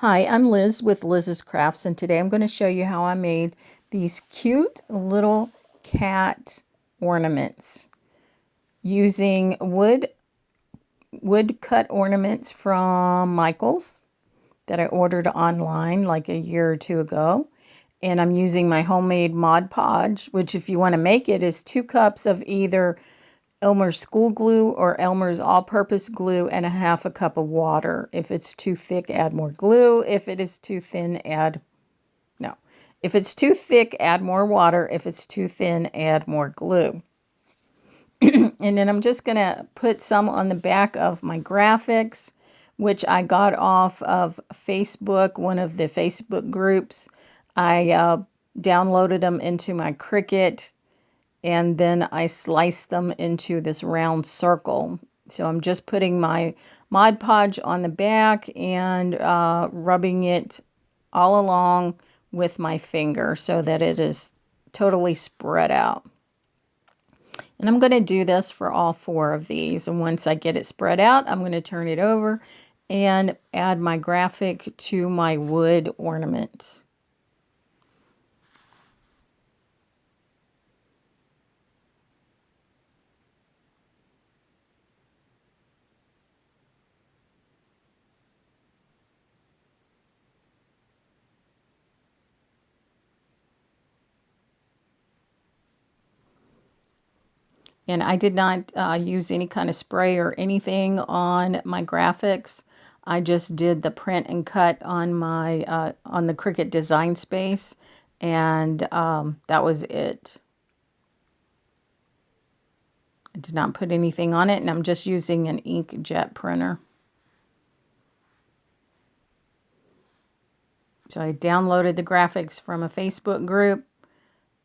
Hi, I'm Liz with Liz's Crafts, and today I'm going to show you how I made these cute little cat ornaments using wood cut ornaments from Michael's that I ordered online like a year or two ago. And I'm using my homemade Mod Podge, which if you want to make it is 2 cups of either Elmer's school glue or Elmer's all-purpose glue and a half a cup of water. If it's too thick, add more glue. If it is too thin, no. If it's too thick, add more water. If it's too thin, add more glue. And then I'm just going to put some on the back of my graphics, which I got off of Facebook, one of the Facebook groups. I downloaded them into my Cricut, and then I sliced them into this round circle. So I'm just putting my Mod Podge on the back and rubbing it all along with my finger so that it is totally spread out. And I'm going to do this for all 4 of these. And once I get it spread out, I'm going to turn it over and add my graphic to my wood ornament. And I did not use any kind of spray or anything on my graphics. I just did the print and cut on my on the Cricut Design Space, and that was it. I did not put anything on it, and I'm just using an inkjet printer. So I downloaded the graphics from a Facebook group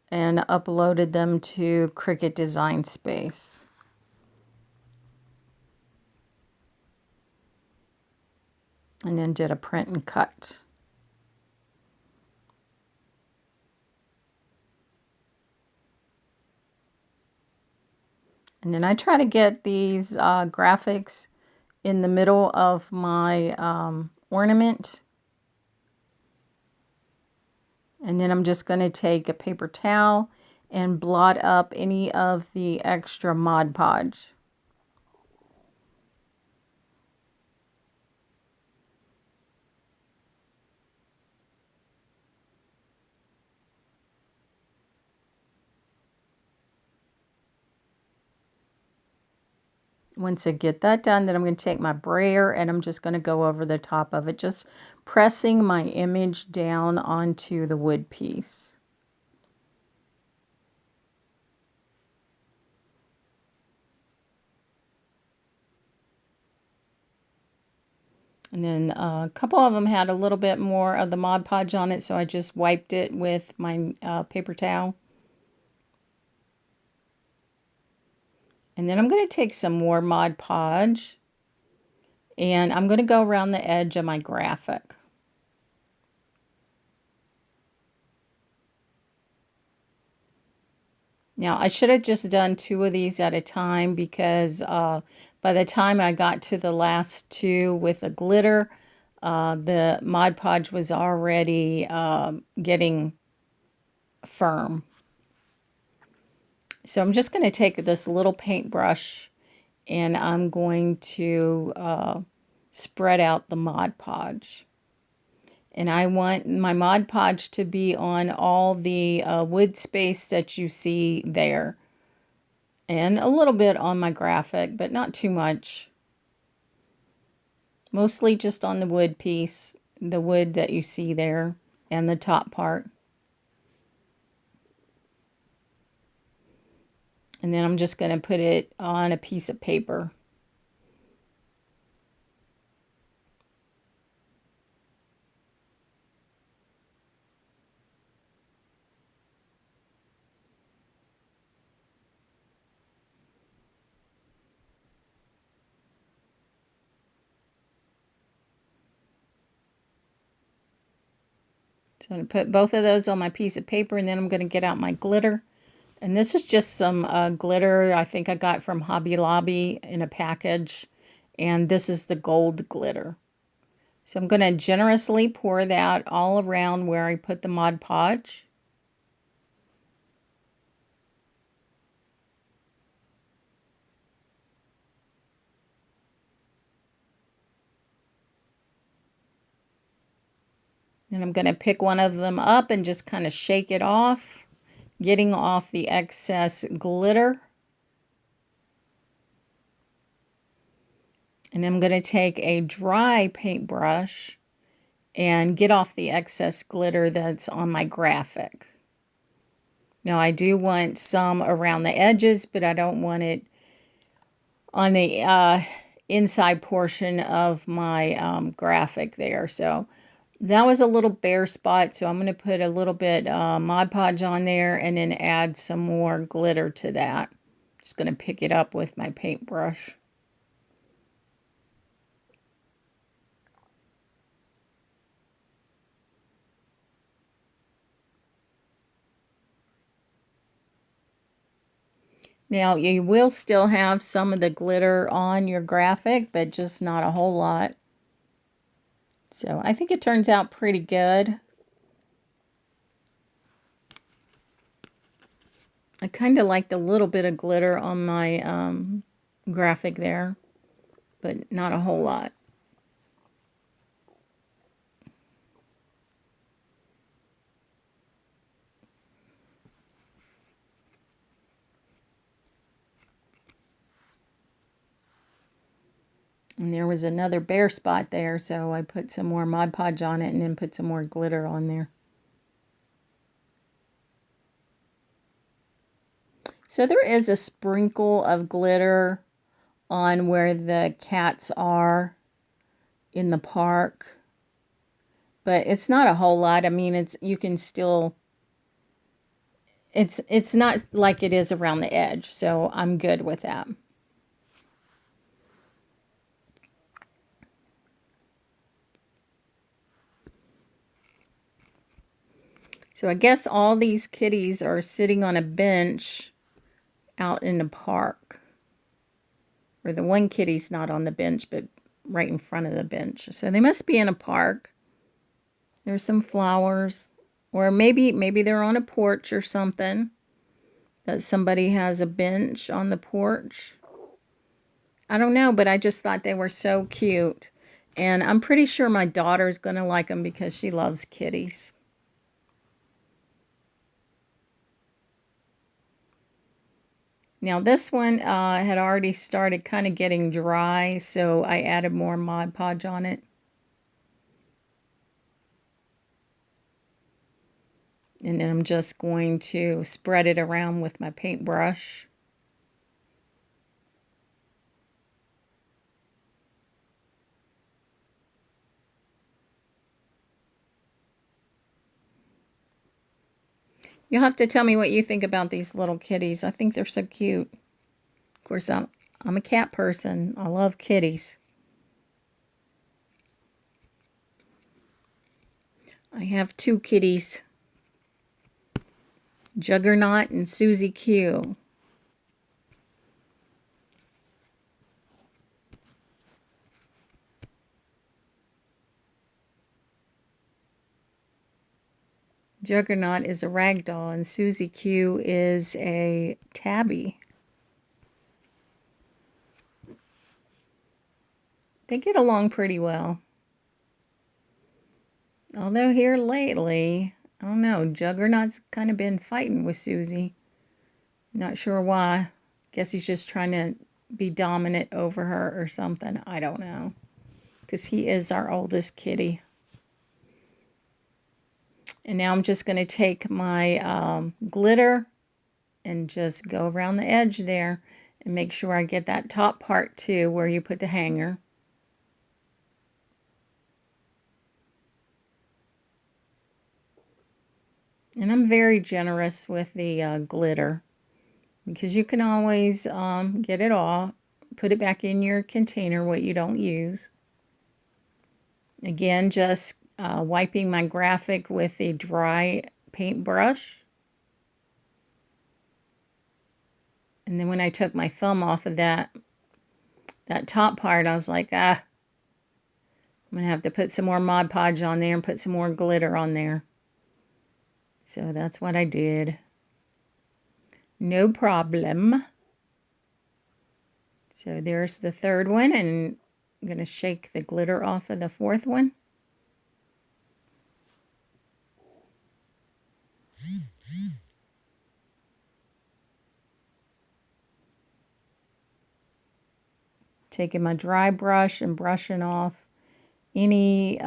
and uploaded them to Cricut Design Space. And then did a print and cut. And then I try to get these graphics in the middle of my ornament. And then I'm just going to take a paper towel and blot up any of the extra Mod Podge. Once I get that done, then I'm going to take my brayer and I'm just going to go over the top of it, just pressing my image down onto the wood piece. And then a couple of them had a little bit more of the Mod Podge on it, so I just wiped it with my paper towel. And then I'm going to take some more Mod Podge, and I'm going to go around the edge of my graphic. Now, I should have just done 2 of these at a time because by the time I got to the last 2 with the glitter, the Mod Podge was already getting firm. So I'm just going to take this little paintbrush and I'm going to spread out the Mod Podge. And I want my Mod Podge to be on all the wood space that you see there. And a little bit on my graphic, but not too much. Mostly just on the wood piece, the wood that you see there, and the top part. And then I'm just going to put it on a piece of paper. So I'm going to put both of those on my piece of paper, and then I'm going to get out my glitter. And this is just some glitter I think I got from Hobby Lobby in a package. And this is the gold glitter. So I'm going to generously pour that all around where I put the Mod Podge. And I'm going to pick one of them up and just kind of shake it off, getting off the excess glitter. And I'm going to take a dry paintbrush and get off the excess glitter that's on my graphic. Now I do want some around the edges, but I don't want it on the inside portion of my graphic there. So that was a little bare spot, so I'm going to put a little bit Mod Podge on there and then add some more glitter to that. Just going to pick it up with my paintbrush. Now, you will still have some of the glitter on your graphic, but just not a whole lot. So I think it turns out pretty good. I kind of like the little bit of glitter on my graphic there, but not a whole lot. And there was another bare spot there, so I put some more Mod Podge on it and then put some more glitter on there. So there is a sprinkle of glitter on where the cats are in the park, but it's not a whole lot. I mean, you can still, it's not like it is around the edge, so I'm good with that. So I guess all these kitties are sitting on a bench out in the park. Or the one kitty's not on the bench, but right in front of the bench. So they must be in a park. There's some flowers. Or maybe they're on a porch or something. That somebody has a bench on the porch. I don't know, but I just thought they were so cute. And I'm pretty sure my daughter's going to like them because she loves kitties. Now this one had already started kind of getting dry, so I added more Mod Podge on it. And then I'm just going to spread it around with my paintbrush. You'll have to tell me what you think about these little kitties. I think they're so cute. Of course, I'm a cat person. I love kitties. I have two kitties, Juggernaut and Susie Q. Juggernaut is a ragdoll and Susie Q is a tabby. They get along pretty well. Although here lately, I don't know, Juggernaut's kind of been fighting with Susie. Not sure why. Guess he's just trying to be dominant over her or something. I don't know. Because he is our oldest kitty. And now I'm just going to take my glitter and just go around the edge there and make sure I get that top part too where you put the hanger. And I'm very generous with the glitter because you can always get it off, put it back in your container, what you don't use. Again, just wiping my graphic with a dry paintbrush. And then when I took my thumb off of that top part, I was like, I'm going to have to put some more Mod Podge on there and put some more glitter on there. So that's what I did. No problem. So there's the third one, and I'm going to shake the glitter off of the fourth one. Taking my dry brush and brushing off any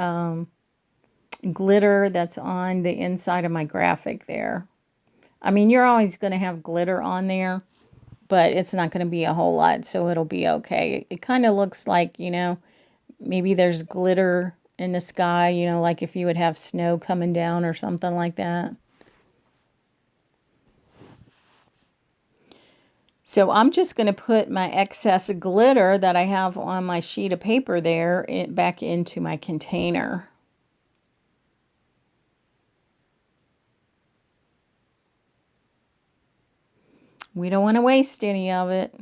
glitter that's on the inside of my graphic there. I mean, you're always going to have glitter on there, but it's not going to be a whole lot, so it'll be okay. It kind of looks like, you know, maybe there's glitter in the sky, you know, like if you would have snow coming down or something like that. So I'm just going to put my excess glitter that I have on my sheet of paper there back into my container. We don't want to waste any of it.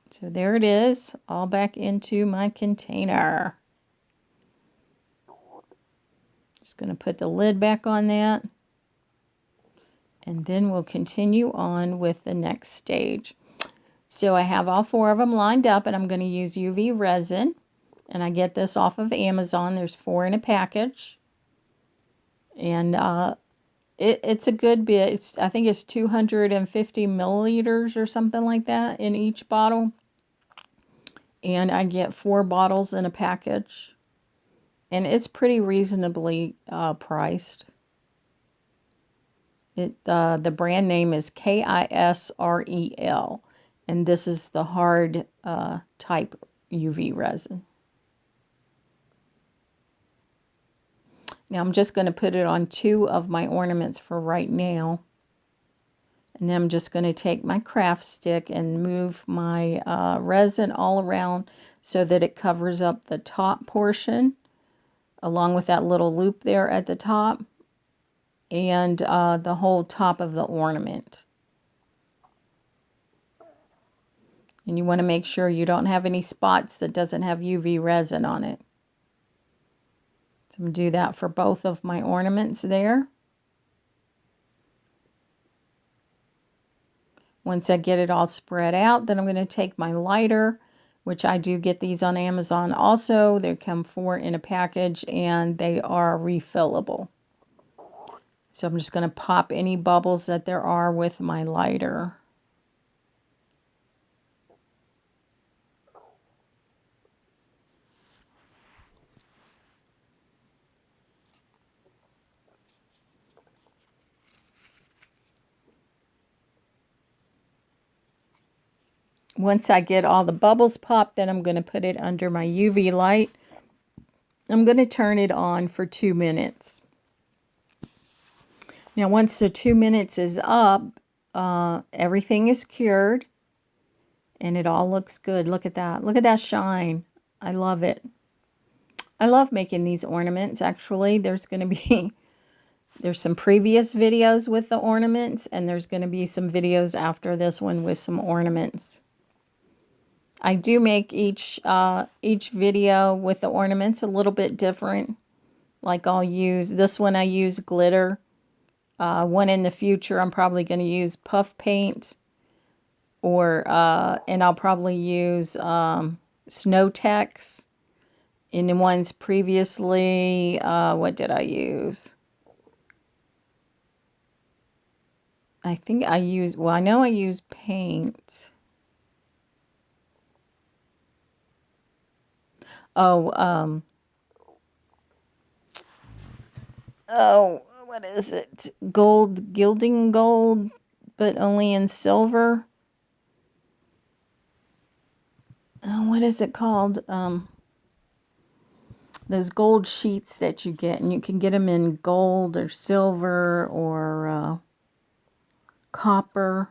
So there it is, all back into my container. Just going to put the lid back on that. And then we'll continue on with the next stage. So I have all four of them lined up, and I'm going to use UV resin. And I get this off of Amazon. There's 4 in a package. And it's a good bit. I think it's 250 milliliters or something like that in each bottle. And I get 4 bottles in a package. And it's pretty reasonably priced. The brand name is KISREL. And this is the hard type UV resin. Now I'm just going to put it on 2 of my ornaments for right now. And then I'm just going to take my craft stick and move my resin all around so that it covers up the top portion, along with that little loop there at the top, and the whole top of the ornament. And you want to make sure you don't have any spots that doesn't have UV resin on it. So I'm going to do that for both of my ornaments there. Once I get it all spread out, then I'm going to take my lighter, which I do get these on Amazon also. They come 4 in a package, and they are refillable. So I'm just going to pop any bubbles that there are with my lighter. Once I get all the bubbles popped, then I'm going to put it under my UV light. I'm going to turn it on for 2 minutes. Now, once the 2 minutes is up, everything is cured. And it all looks good. Look at that. Look at that shine. I love it. I love making these ornaments, actually. There's going to be... There's some previous videos with the ornaments, and there's going to be some videos after this one with some ornaments. I do make each video with the ornaments a little bit different. Like I'll use, this one I use glitter. One in the future I'm probably going to use puff paint. Or, and I'll probably use Snow Tex. In the ones previously, what did I use? I think I use, well, I know I use paint. Oh, what is it? Gold, gilding gold, but only in silver. Oh, what is it called? Those gold sheets that you get, and you can get them in gold or silver or copper.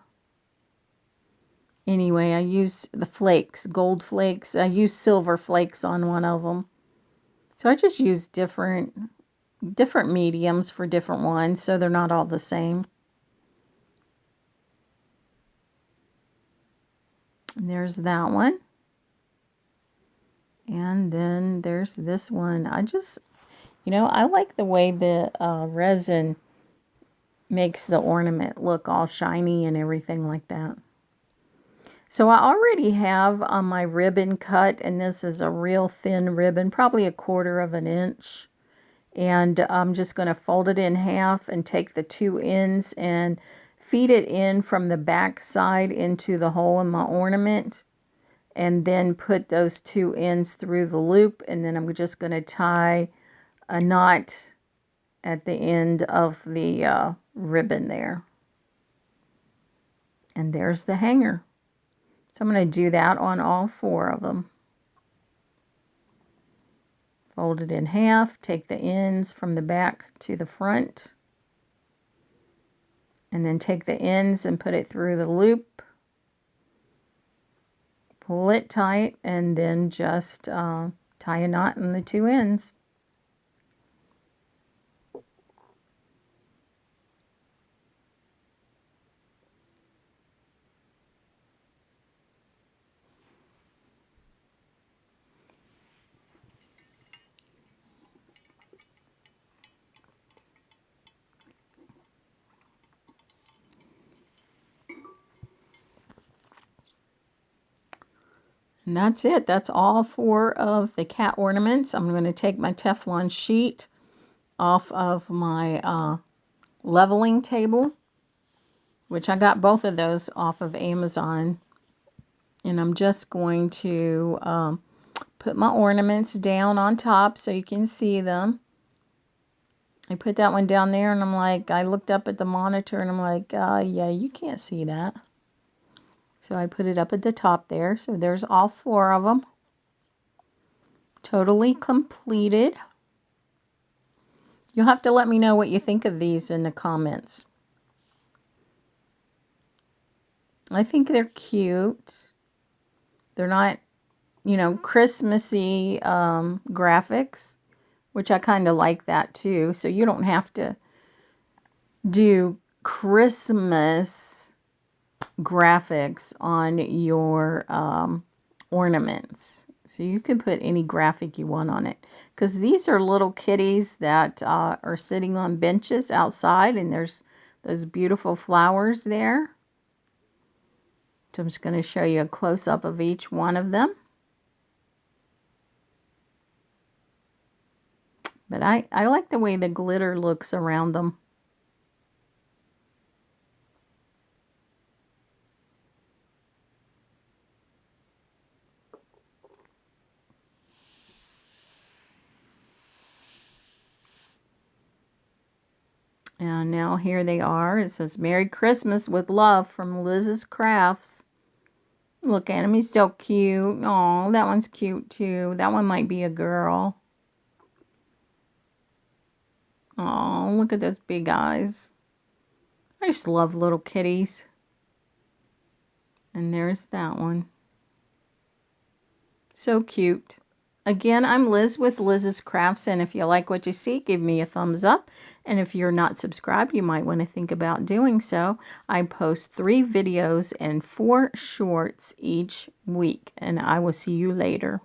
Anyway, I use the flakes, gold flakes. I use silver flakes on one of them. So I just use different mediums for different ones, so they're not all the same. And there's that one. And then there's this one. I like the way the resin makes the ornament look all shiny and everything like that. So I already have my ribbon cut, and this is a real thin ribbon, probably 1/4 of an inch. And I'm just going to fold it in half and take the 2 ends and feed it in from the back side into the hole in my ornament. And then put those 2 ends through the loop, and then I'm just going to tie a knot at the end of the ribbon there. And there's the hanger. So I'm going to do that on all 4 of them. Fold it in half, take the ends from the back to the front, and then take the ends and put it through the loop. Pull it tight, and then just tie a knot in the 2 ends. And that's it. That's all 4 of the cat ornaments. I'm going to take my Teflon sheet off of my leveling table, which I got both of those off of Amazon. And I'm just going to put my ornaments down on top so you can see them. I put that one down there, and I looked up at the monitor, and I'm like, yeah, you can't see that. So I put it up at the top there. So there's all 4 of them. Totally completed. You'll have to let me know what you think of these in the comments. I think they're cute. They're not, Christmassy graphics, which I kind of like that too. So you don't have to do Christmas graphics on your ornaments. So you can put any graphic you want on it. Because these are little kitties that are sitting on benches outside, and there's those beautiful flowers there. So I'm just going to show you a close-up of each one of them. But I like the way the glitter looks around them. And now here they are. It says, Merry Christmas with love from Liz's Crafts. Look at him. He's so cute. Oh, that one's cute too. That one might be a girl. Oh, look at those big eyes. I just love little kitties. And there's that one. So cute. Again, I'm Liz with Liz's Crafts, and if you like what you see, give me a thumbs up. And if you're not subscribed, you might want to think about doing so. I post 3 videos and 4 shorts each week, and I will see you later.